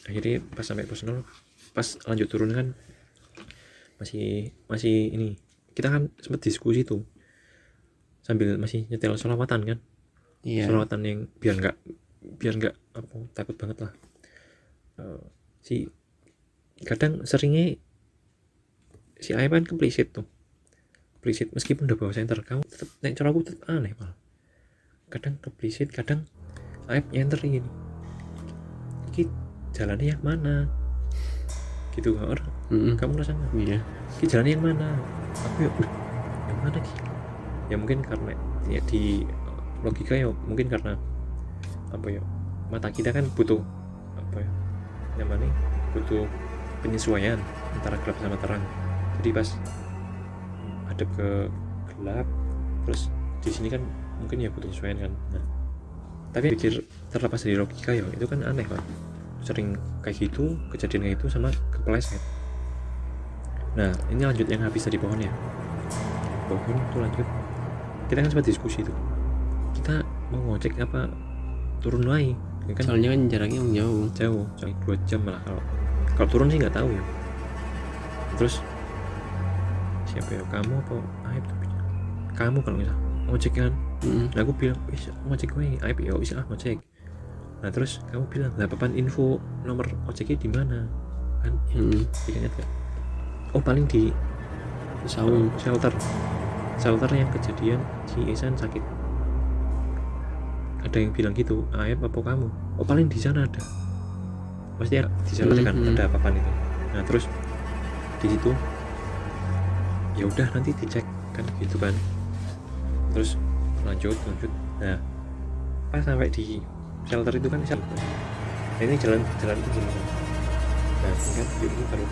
Akhirnya pas sampai pos 0, pas lanjut turun kan masih ini, kita kan sempat diskusi tuh sambil masih nyetel sholawatan kan. Iya. Sholawatan yang biar nggak apa, takut banget lah. Si kadang seringnya si Aib kan keplisit meskipun udah bawa senter, kamu tetap naik cara aku tetap aneh malah. Kadang keplisit, kadang Aib nyenter ini jalannya yang mana gitu kan orang. Kamu ngerasa nggak? Iya. Jalannya yang mana? Aku ya yang mana sih? Ya mungkin karena ya di logika ya mungkin karena apa ya, mata kita kan butuh apa ya namanya, butuh penyesuaian antara gelap sama terang. Jadi pas hadap ke gelap, terus di sini kan mungkin ya butuh penyesuaian kan. Nah, tapi pikir terlepas dari logika ya itu kan aneh kan, sering kayak gitu, kejadian kayak gitu sama kepleset. Nah ini lanjut yang habis tadi pohon ya, pohon tuh lanjut, kita kan sempat diskusi tuh, kita mau ngecek apa turun lagi ya kan? Soalnya kan jaraknya jauh 2 jam malah. Kalau turun sih nggak tahu ya. Terus siapa ya, kamu apa Aib tuh, kamu kalau misalnya ngecek kan. Nah aku bilang bisa ngecek gue Aib ya, bisa ngecek. Nah terus kamu bilang lah papan info nomor ojeknya di mana kan? Ingat gak? Oh paling di shelter yang kejadian si Ihsan sakit. Ada yang bilang gitu, Aib apa kamu? Oh paling di sana ada, pasti ya di shelter kan ada papan itu. Nah terus di situ ya udah nanti dicek kan gitu kan. Terus lanjut. Nah pas sampai di shelter itu kan nah ini jalan itu gini kan. Nah ini kan ini baru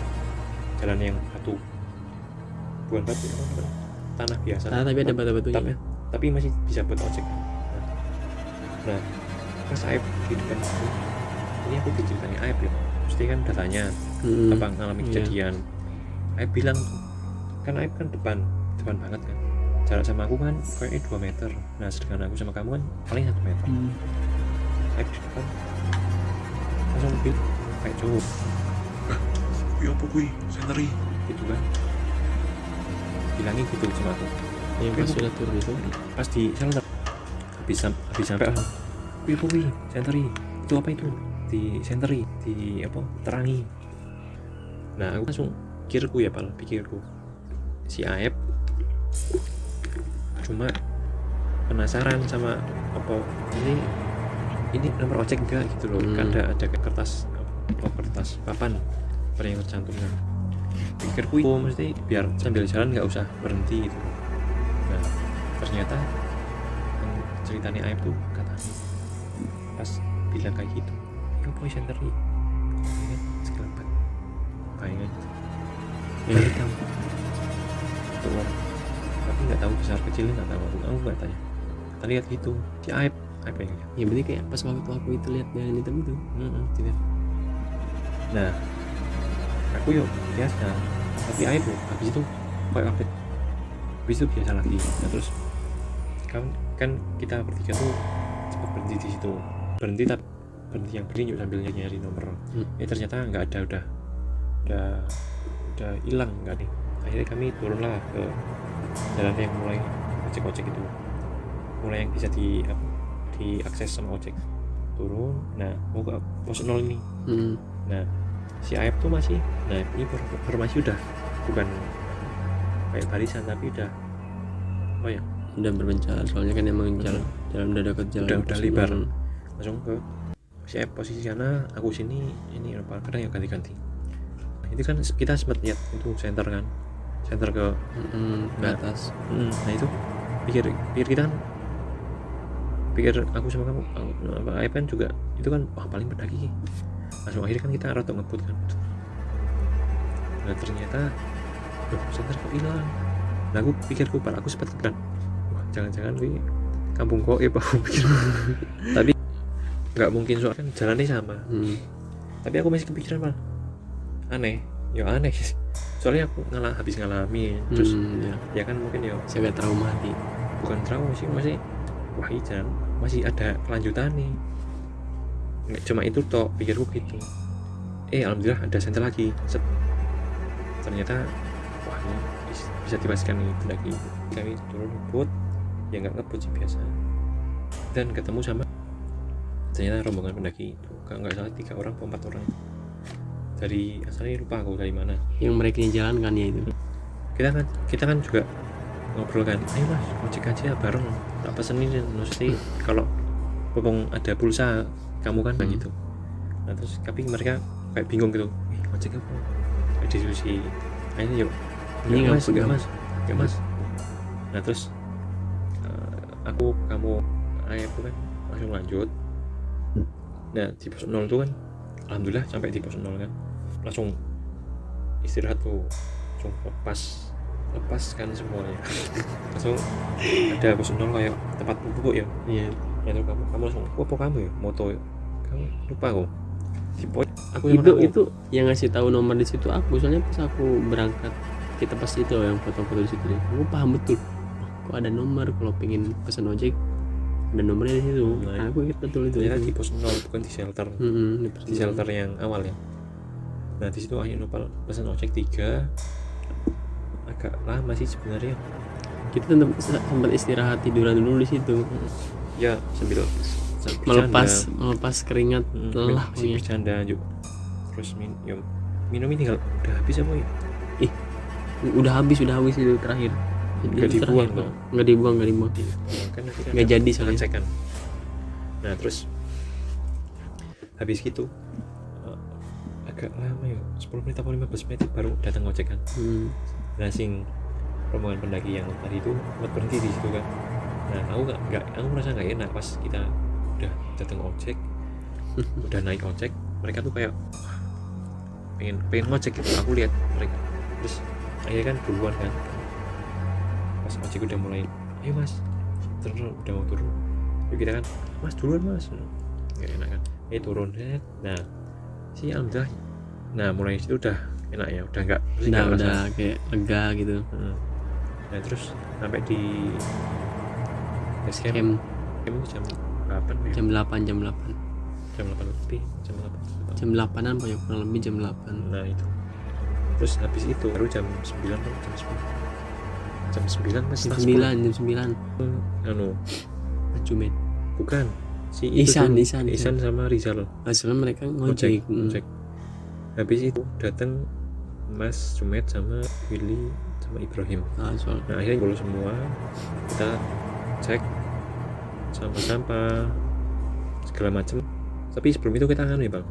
jalan yang batu, bukan batu, tanah biasa. tapi ada batu-batunya. Tapi masih bisa buat ojek. Nah pas Aib di depan itu, ini aku ceritanya Aib ya, pasti kan udah tanya apa ngalami kejadian. Aib bilang kan Aib kan depan banget kan, jarak sama aku kan kayaknya 2 meter. Nah sedangkan aku sama kamu kan paling 1 meter. Aib di depan langsung bilang kayak cowok, ya apa gue senteri gitu kan, bilangin gitu sama aku. Yang pas sudah turun itu Pas di shelter habis sampai gue apa gue senteri itu, apa itu di senteri di apa terangi. Nah aku langsung pikirku si Aib cuma penasaran sama apa ini nomor ojek enggak gitu loh. Kan ada kertas papan yang tercantum kan. Pikirku itu mesti biar sambil jalan nggak usah berhenti gitu. Nah ternyata ceritanya Aib tuh katanya pas bilang kayak gitu, yo boy senteri ingat sekelebat bayangin baru tahu keluar, tapi nggak tahu besar kecilnya, nggak tahu. Aku nggak tanya, kita lihat gitu si Aib ya berarti kayak pas waktu aku itu lihat jalan hitam itu. dilihat. Nah aku yuk biasa, tapi Aib habis itu kayak update, habis itu biasa lagi. Nah terus kan kita bertiga tuh cepat berhenti di situ, berhenti yang berdiri sambil nyari nomor. Ternyata nggak ada, udah hilang nggak nih. Akhirnya kami turunlah ke jalan yang mulai ojek itu, mulai yang bisa diakses sama ojek. Turun, nah mau ke pos 0 ini. Nah si Aib tuh masih, nah ini formasi udah bukan kayak barisan tapi udah apa ya, udah berpencar, soalnya kan emang jalan udah dekat jalan udah lebar. Langsung ke si Aib posisi sana, aku sini, ini apa kadang yang ganti-ganti. Itu kan kita sempat lihat itu center ke atas. Nah itu pikir kita kan, pikir aku sama kamu Aib kan juga itu kan wah paling pendaki. Langsung akhirnya kan kita rotok ngebut kan. Nah ternyata loh center kok hilang. Nah aku pikirku pada aku sempat kan, wah jangan-jangan ini kampung Koib aku pikir. Tapi nggak mungkin soalnya kan jalannya sama. Tapi aku masih kepikiran malah aneh soalnya aku habis ngalami terus ya kan mungkin ya saya gak trauma sih, bukan trauma sih, wah iya masih ada kelanjutan nih, nggak cuma itu toh pikirku gitu. Alhamdulillah ada senter lagi. Ternyata wah ini bisa dipastikan nih pendaki. Kami turun ngebut ya nggak ngebut sih biasa, dan ketemu sama ternyata rombongan pendaki itu nggak salah 3 orang atau 4 orang dari asalnya lupa aku dari mana, yang mereka yang jalan kan ya itu. kita kan juga ngobrol kan, ayo mas ojek aja bareng tak pesenin mesti kalau popong ada pulsa kamu kan gitu. Nah terus tapi mereka kayak bingung gitu, ojek apa kayak diskusi, ayo yuk Ini enggak mas. Nah terus kamu ayahku kan langsung lanjut. Nah di pos 0 tuh kan alhamdulillah sampai di pos 0 kan langsung istirahat tuh, langsung lepas kan semuanya. Langsung ada pos 0 kayak tempat pupuk ya. Iya. Itu kamu langsung apa kamu ya moto ya? Kamu lupa kok di pos aku Itu yang ngasih tahu nomor di situ aku, soalnya pas aku berangkat kita pas itu yang foto-foto di situ deh, aku paham betul kok ada nomor kalau pengen pesan ojek ada nomornya di situ. Nah, aku ingat betul itu. Ternyata di pos 0 bukan di shelter. Di shelter yang awal ya. Nah di situ akhirnya Nopal pesan ojek 3, agak lama sih sebenarnya. Kita sempat istirahat tiduran dulu di situ Ya sambil melepas keringat lelah masih bercanda yuk. Terus minum ini udah habis apa ya? Udah habis itu terakhir. Nggak dibuang loh. Nggak dibuang Kan nggak jadi soalnya. Kan. Nah terus habis gitu agak lama ya, 10 menit atau 15 menit baru datang ojek kan. Nah sing rombongan pendaki yang tadi itu berhenti di situ kan. Nah aku merasa nggak enak pas kita udah datang ojek, udah naik ojek, mereka tuh kayak pengen ngojek gitu. Aku lihat mereka terus akhirnya kan duluan kan, pas ojek udah mulai ayo mas turun, udah mau turun yuk kita kan, mas duluan mas, nggak enak kan, turun. Nah si alhamdulillah, nah mulai situ udah enak ya, udah nggak udah kayak lega gitu. Nah terus sampai di base camp itu jam 8 ya? jam 8 lebih, jam 8an pokoknya kurang lebih jam 8. Nah itu terus habis itu baru jam 9 atau jam 9 mas, jam 9 anu Jumet bukan si Isan sama Rizal. Hasilnya mereka ngojek. Habis itu datang Mas Jumet sama Willy sama Ibrahim. Nah akhirnya dulu semua kita cek sampah segala macam. Tapi sebelum itu kita kan ya bang,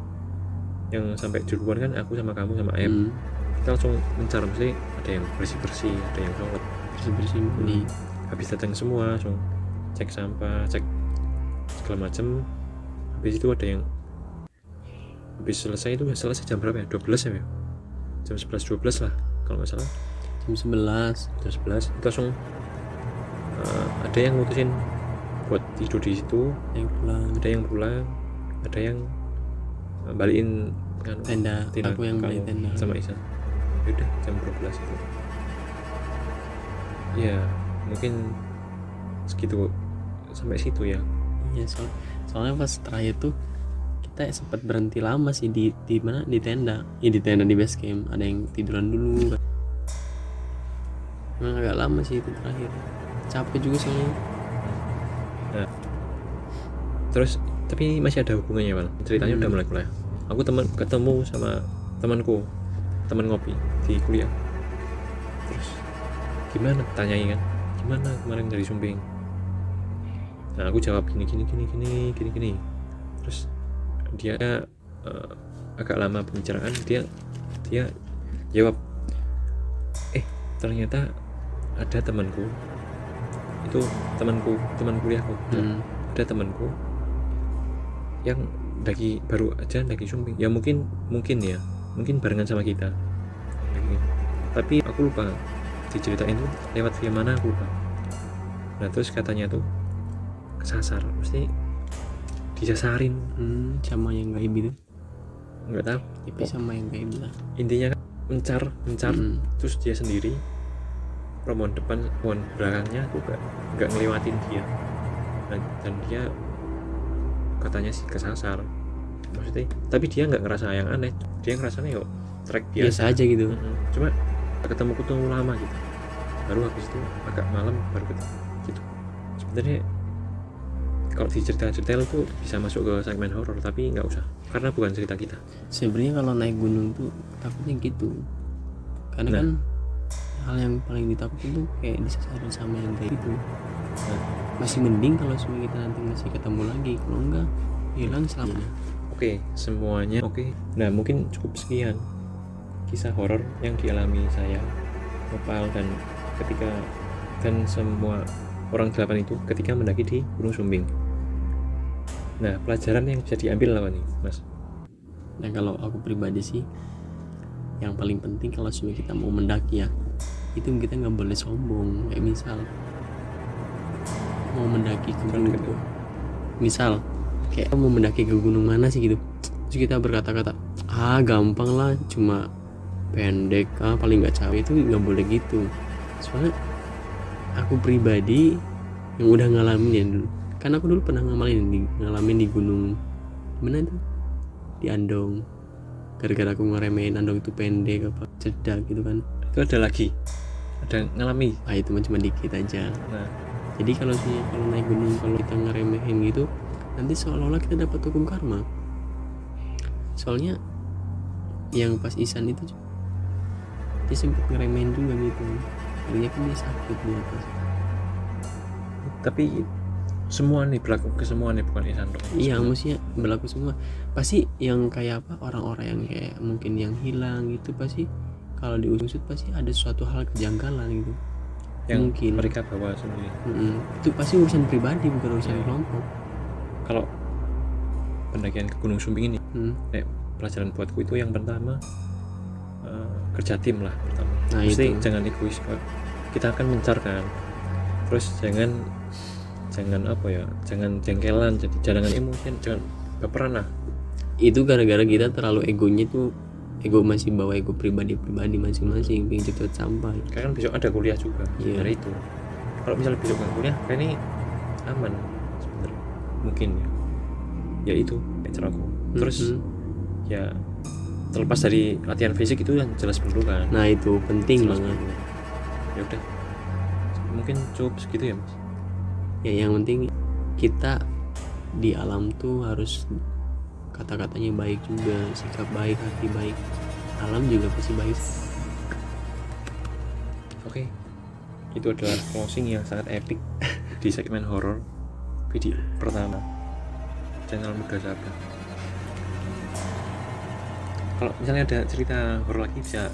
yang sampai duluan kan aku sama kamu sama Em. Kita langsung mencar, mesti ada yang bersih, ada yang sholat bersih. Habis datang semua langsung cek sampah, cek segala macam. Habis itu ada yang habis selesai jam berapa ya? 12 ya? Jam 11-12 lah kalau nggak salah. Jam 11 itu langsung ada yang ngutusin buat tidur di situ, ada yang pulang, ada yang balikin kan tenda. Aku yang beli tenda sama Isa. Udah jam 12 itu ya, mungkin segitu, sampai situ ya. Iya, soalnya pas terakhir tuh kita sempat berhenti lama sih di mana, di tenda. Di base camp ada yang tiduran dulu. Memang agak lama sih itu terakhir, capek juga soalnya. Nah terus tapi masih ada hubungannya Bang, ceritanya udah mulai. Aku ketemu sama teman ngopi di kuliah. Terus gimana, tanyain kan gimana kemarin dari Sumbing. Nah aku jawab gini. Terus dia agak lama pembicaraan, dia jawab ternyata ada temanku, itu teman kuliahku. Ada temanku yang baru aja daki Sumbing ya, mungkin barengan sama kita, tapi aku lupa diceritain tuh lewat via mana aku lupa. Nah terus katanya tuh kesasar, mesti disasarin, Sama yang gaib itu. nggak tahu. Tapi sama yang gaib lah. Intinya kan mencar terus dia sendiri pohon depan pohon belakangnya tuh nggak ngelewatin dia. Nah, dan dia katanya sih kesasar maksudnya, tapi dia nggak ngerasa yang aneh, dia ngerasanya yuk trek biasa aja gitu. Cuma ketemu lama gitu, baru habis itu agak malam baru ketemu gitu. Sebenarnya kalau diceritain tuh bisa masuk ke segmen horor, tapi nggak usah karena bukan cerita kita. Sebenarnya kalau naik gunung tuh takutnya gitu, karena kan hal yang paling ditakutin tuh kayak disasarin sama yang kayak gitu. Masih mending kalau semua kita nanti masih ketemu lagi, kalau enggak hilang selamanya. Oke, semuanya oke. Nah, mungkin cukup sekian kisah horor yang dialami saya, Nopal, dan semua orang 8 itu ketika mendaki di Gunung Sumbing. Nah, pelajaran yang bisa diambil apa nih, Mas? Nah, kalau aku pribadi sih, yang paling penting kalau semua kita mau mendaki ya, itu kita nggak boleh sombong. Kayak misal mau mendaki ke gunung, misal kayak mau mendaki ke gunung mana sih gitu, terus kita berkata-kata gampang lah, cuma pendek, paling nggak capek. Itu nggak boleh gitu. Soalnya aku pribadi yang udah ngalamin ya dulu, kan aku dulu pernah ngalamin di gunung mana itu, di Andong, gara-gara aku ngeremehin Andong itu pendek apa cedak gitu kan. Itu ada ngalami. Itu cuma dikit aja. Nah, jadi kalau naik gunung, kalau kita ngeremehin gitu, nanti seolah-olah kita dapat hukum karma. Soalnya yang pas Isan itu dia sempat ngeremehin juga gitu, akhirnya kan dia sakit di atas. tapi semua nih berlaku ke semua nih, bukan Isan dong. Iya, maksudnya berlaku semua. Pasti yang kayak apa, orang-orang yang kayak mungkin yang hilang gitu, pasti kalau diusut pasti ada suatu hal kejanggalan gitu yang mungkin mereka bawa sendiri. Itu pasti urusan pribadi, bukan urusan kelompok. Kalau pendakian ke Gunung Sumbing ini, pelajaran buatku itu yang pertama, kerja tim lah pertama. Nah, mesti itu. jangan egois. Kita akan mencarkan, terus jangan jangan jengkelan, jadi jangan emosi, jangan baperan lah. Itu gara-gara kita terlalu egonya tuh, ego masih bawa ego pribadi masing-masing, pengen cepet sampai. Kan besok ada kuliah juga. Dari itu, kalau misalnya besok nggak kuliah, kayak ini aman sebenarnya, mungkin ya itu caranya. Terus ya terlepas dari latihan fisik itu yang jelas perlu kan. Nah, itu penting jelas banget. Ya udah, mungkin cukup segitu ya, Mas. Ya, yang penting kita di alam tuh harus kata-katanya baik juga, sikap baik, hati baik, alam juga pasti baik. Oke, itu adalah closing yang sangat epic di segmen horor video pertama channel Muda Sabar. Kalau misalnya ada cerita horor lagi bisa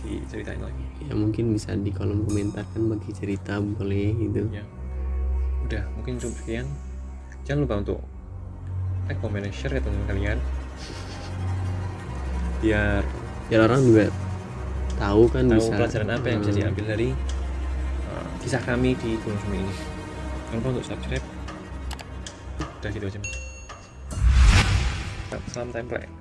diceritain lagi. Ya mungkin bisa di kolom komentar kan, bagi cerita boleh gitu. Ya, udah mungkin cukup sekian. Jangan lupa untuk like, comment, dan share ke teman kalian biar orang juga tahu bisa pelajaran apa yang bisa diambil dari kisah kami di Gunung Sumbing ini. Jangan lupa untuk subscribe. Udah gitu aja, Mas. Salam template.